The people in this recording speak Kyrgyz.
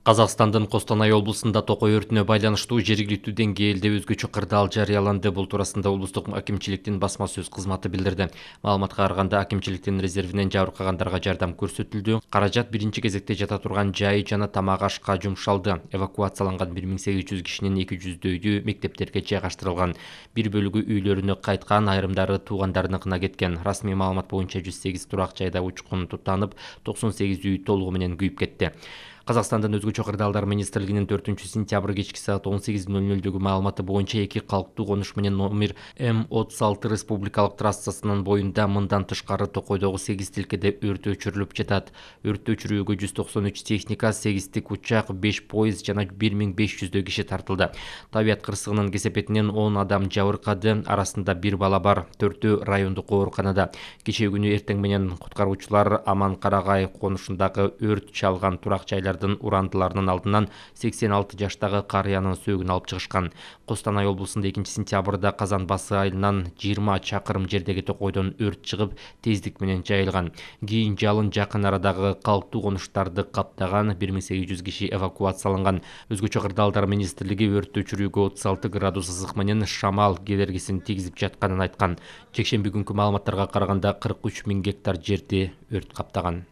Казакстандын Костанай облусунда токой өртүнө байланыштуу жергиликтүү деңгээлде өзгөчө кырдаал жарыяланды. Бул туурасында облустук акимчиликтин басма сөз кызматы билдирди. Маалыматка караганда, акимчиликтин резервинен жабыркагандарга жардам көрсөтүлдү. Каражат биринчи кезекте жата турган жай жана тамак ашка жумшалды. Эвакуацияланган 1800 кишинин 200 үйдү мектептерге жайгаштырылган. Бир бөлүгү үйлөрүнө кайткан, айрымдары туугандарыныкына кеткен. Расмий маалымат боюнча 108 турак жайда учкун тутанып, 98 үй толугу менен күйүп кетти. Казакстандын өзгөчө кырдаалдар министрлигинин 4-сентябрь кечки саат 18:00 маалыматы боюнча эки калктуу конуш менен номер М36 республикалык трассасынын боюнда мындан тышкары Токойдогу 8 тилкеде өрт өчүрүлүп жатат. Өрттү өчүрүүгө 193 техника, 8 учак, 5 поезд жана 1500 киши тартылды. Табият кырсыгынын кесепетинен 10 адам жабыркады, арасында бир бала бар. 4-өө райондук ооруканада. Кечээ күнү эртең менен куткаруучулар Аман Карагай конушундагы өрт чалган турак жайлар урандыларынын алдынан 86 жаштагы карыянын сөөгүн алып чыгышкан. Костанай облусунда 2-сентябрда Казан басы айылынан 20 чакырым жердеги токойдон өрт чыгып, тездик менен жайылган. Кийин жалын жакын арадагы калктуу конуштарды каптаган, 1800 киши эвакуацияланган. Өзгөчө кырдаалдар министрлиги өрттү өчүрүүгө 36 градус ысык менен шамал кедергисин тийгизип жатканын айткан. Жекшемби күнкү маалыматтарга караганда 43 000 гектар жерди өрт каптаган.